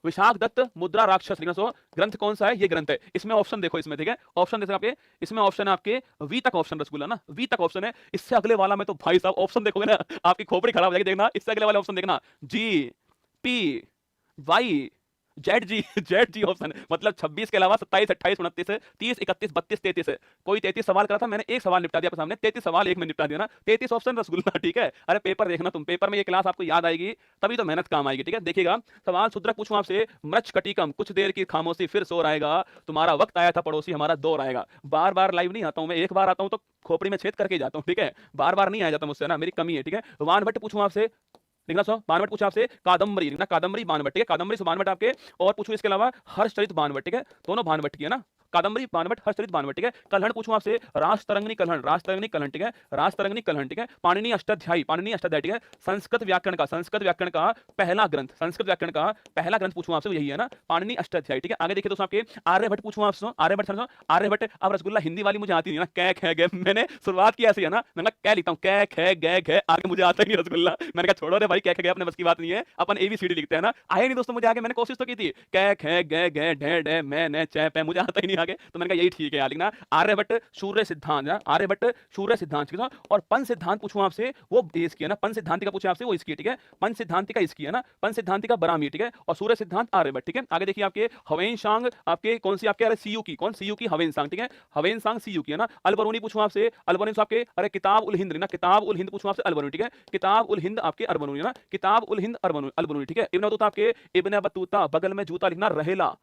विशाख दत्त मुद्रा राक्षस लिखना। सो ग्रंथ कौन सा है? ये ग्रंथ है। इसमें ऑप्शन देखो, इसमें ठीक है ऑप्शन देखो आपके, इसमें ऑप्शन है आपके वी तक ऑप्शन, रसगुल्ला ना वी तक ऑप्शन है। इससे अगले वाला में तो भाई साहब ऑप्शन देखोगे ना आपकी खोपड़ी खराब हो जाएगी। देखना इससे अगले वाले ऑप्शन देखना, जी पी वाई जेड जी जेड जी ऑप्शन है। मतलब 26 के अलावा 27, 28, 29, 30, 31, 32, 33 है। कोई 33 सवाल करा था, मैंने एक सवाल निपटा दिया आपके सामने। 33 सवाल एक में निपटा दिया ना, 33 ऑप्शन रसगुल्ला। ठीक है, अरे पेपर देखना तुम, पेपर में ये क्लास आपको याद आएगी तभी तो मेहनत काम आएगी। ठीक है, देखिएगा सवाल शुद्रक पूछूं आपसे, मृच कटिकम कुछ देर की खामोशी फिर शोर आएगा, तुम्हारा वक्त आया था पड़ोसी हमारा दौर आएगा। बार बार लाइव नहीं आता हूं मैं, एक बार आता हूं तो खोपड़ी में छेद करके जाता हूं। ठीक है, बार बार नहीं आ जाता मुझसे ना, मेरी कमी है। ठीक है, वान भट्ट पूछूं आपसे, लिखना। सो बानवट पूछा आपसे, कादम्बरी लिखना, कादम्बरी बानवट। ठीक है, कादम्बरी से बानवट आपके। और पूछो इसके अलावा हर्षचरित बानवट। ठीक है, दोनों बानवट की है ना, कादम्बरी बानवट हर्षचरित बानवट। ठीक है, कलहण पूछूं आपसे, रास तरंगनी कलहण, रास तरंगनी कलहण। ठीक है, रास तरंगनी कलहण। ठीक है, पाणिनि अष्टाध्यायी, पाणिनि अष्टाध्यायी। ठीक है, संस्कृत व्याकरण का, संस्कृत व्याकरण का पहला ग्रंथ, संस्कृत व्याकरण का पहला ग्रंथ पूछूं आपसे, यही है ना, पाणिनि अष्टाध्यायी। ठीक है, आगे देखिए दोस्तों आपके आर्यभट्ट पूछूं आपसे, आर्यभट्ट समझो, आर्यभट्ट। अब रसगुल्ला हिंदी वाली मुझे आती नहीं ना, कै खे गे, मैंने शुरुआत की ऐसी है ना, मैं कै लिखता हूँ, कै खे गे घे, आगे मुझे आता ही नहीं रसगुल्ला। मैंने कहा छोड़ो रे भाई, कै खे गे अपने बस की बात नहीं है, अपन एबीसीडी लिखते हैं ना। आए नहीं दोस्तों मुझे आगे, मैंने कोशिश तो की थी, कै खे गे घे ढे ढे मैं ने चे पे, मुझे आता ही नहीं आगे। तो मैंने कहा यही ठीक है यार लिखना, आर्यभट्ट सूर्य सिद्धांत, आर्यभट्ट सूर्य सिद्धांत। और पंच सिद्धांत पूछूं आपसे, वो इसकी है ना, पंच सिद्धांति का पूछे आपसे, वो इसकी है। ठीक है, पंच सिद्धांति का इसकी है ना, पंच सिद्धांति का बरामी। ठीक है, और सूर्य सिद्धांत आर्यभट्ट। ठीक है, आगे देखिए आपके हवेन सांग, आपके कौन सी आपके, अरे सीयू की, कौन सीयू की, हवेन सांग। ठीक है, हवेन सांग सीयू की है ना। अलबरूनी पूछूं आपसे, अलबरूनी आपके, अरे किताब उल हिंद ना, किताब उल हिंद पूछूं आपसे, अलबरूनी। ठीक है, किताब उल हिंद आपके अलबरूनी ना, किताब उल हिंद अलबरूनी। ठीक है, इब्न बतूता आपके, इब्न बतूता बगल में जूता लिखना रहेला,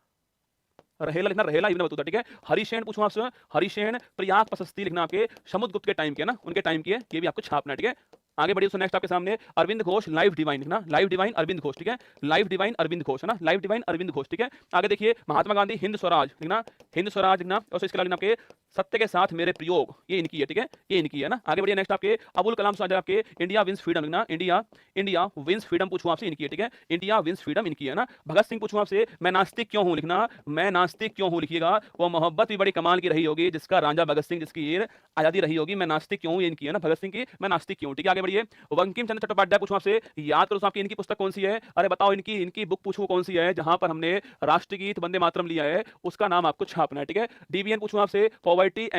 रहेला लिखना, रहेला इब्न बतूता। ठीक है, हरिशेन पूछूं आपसे, हरिशेन प्रयाग प्रशस्ति लिखना, आपके समुद्रगुप्त के टाइम के ना, उनके टाइम की है, ये भी आपको छापना है। ठीक है, आगे बढ़िए। नेक्स्ट आपके सामने अरविंद घोष लाइव डिवाइन लिखना, लाइव डिवाइन अरविंद घोष। ठीक है, लाइव डिवाइन अरविंद घोष है ना, लाइव डिवाइन अरविंद घोष। ठीक है, आगे देखिए महात्मा गांधी हिंद स्वराज लिखना, हिंद स्वराज लिखना। और इसके अलावा आपके सत्य के साथ मेरे प्रयोग, ये इनकी है। ठीक है, ये इनकी है ना। आगे बढ़िए। नेक्स्ट आपके अबुल कलाम साहब आपके, इंडिया विंस फ्रीडम लिखना, इंडिया इंडिया विंस फ्रीडम पूछूं आपसे, इनकी है। ठीक है, इंडिया विंस फ्रीडम इनकी है ना। भगत सिंह पूछूं आपसे, मैं नास्तिक क्यों हूं लिखना, मैं नास्तिक क्यों हूं लिखिएगा। वो मोहब्बत भी बड़ी कमाल की रही होगी जिसका राजा भगत सिंह, जिसकी ये आजादी रही होगी, मैं नास्तिक क्यों हूं, ये इनकी है ना, भगत सिंह की, मैं नास्तिक क्यों। ठीक है, आगे बढ़िए। बंकिम चंद्र चट्टोपाध्याय पूछूं आपसे, याद करो आपकी इनकी पुस्तक कौन सी है, अरे बताओ इनकी इनकी बुक पूछूं कौन सी है, जहां पर हमने राष्ट्रगीत वंदे मातरम लिया है, उसका नाम आपको छापना है। ठीक है, डीबीएन पूछूं आपसे, पॉवर्टी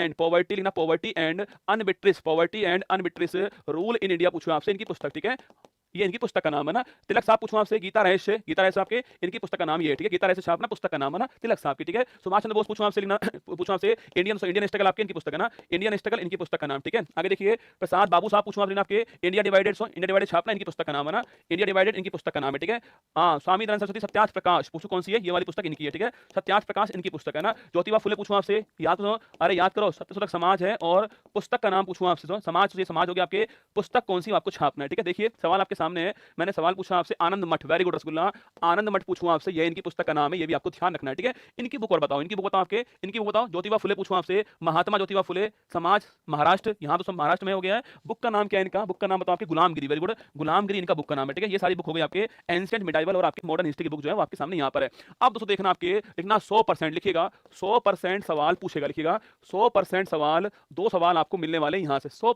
लिखना, poverty and un-British, poverty and un-British rule in India पूछूं आपसे, इनकी पुस्तक। ठीक है, ये इनकी पुस्तक का नाम है ना। तिलक साहब पूछूं आपसे, गीता रहस्य, गीता रहस्य आपके, इनकी पुस्तक का नाम ये है। ठीक है, गीता रहस्य छापना, पुस्तक का नाम है ना, तिलक साहब की। ठीक है, सुभाष चंद्र बोस पूछूं आपसे लिखना, पूछूं आपसे इंडियन इंडियन स्ट्रगल आपकी, इनकी पुस्तक है ना, इंडियन स्ट्रगल इनकी पुस्तक का नाम। ठीक है, आगे देखिए प्रसाद बाबू साहब पूछूं आपसे आपके, India divided, so India divided छापना, इनकी पुस्तक का नाम है ना, इंडिया डिवाइडेड इनकी पुस्तक का नाम है। ठीक है, हाँ स्वामी दयानंद सरस्वती सत्यार्थ प्रकाश पूछूं कौन सी है, ये वाली पुस्तक इनकी है। ठीक है, सत्यार्थ प्रकाश इनकी पुस्तक है ना। ज्योतिबा फुले पूछूं आपसे, याद करो, अरे याद करो, सत्यशोधक समाज है, और पुस्तक का नाम पूछूं आपसे, समाज से समाज हो गया आपके, पुस्तक कौन सी आपको छापना है। ठीक है, देखिए सवाल आपके सामने है, मैंने सवाल पूछा आपसे आनंद मठ, वेरी गुड रसगुल्ला, आनंद मठ पूछूं आपसे, ये इनकी पुस्तक का नाम है, ये भी आपको ध्यान रखना है। ठीक है, इनकी बुक और बताओ, इनकी बुक बताओ आपके, इनकी बुक बताओ। ज्योतिबा फुले पूछूं आपसे, महात्मा ज्योतिबा फुले, समाज महाराष्ट्र, यहां तो सब महाराष्ट्र में हो गया है। बुक का नाम क्या है इनका, बुक का नाम बताओ आपके, गुलामगिरी, वेरी गुड, गुलामगिरी इनका बुक का नाम है। ठीक है, ये सारी बुक हो गई आपके एंशिएंट मिडाइवल और आपके मॉडर्न हिस्ट्री की बुक जो है वो आपके सामने यहाँ पर है। अब दोस्तों देखना आपके, लिखना 100% लिखिएगा, 100% सवाल पूछेगा, लिखिएगा 100% सवाल, 2 सवाल आपको मिलने वाले यहाँ से, 100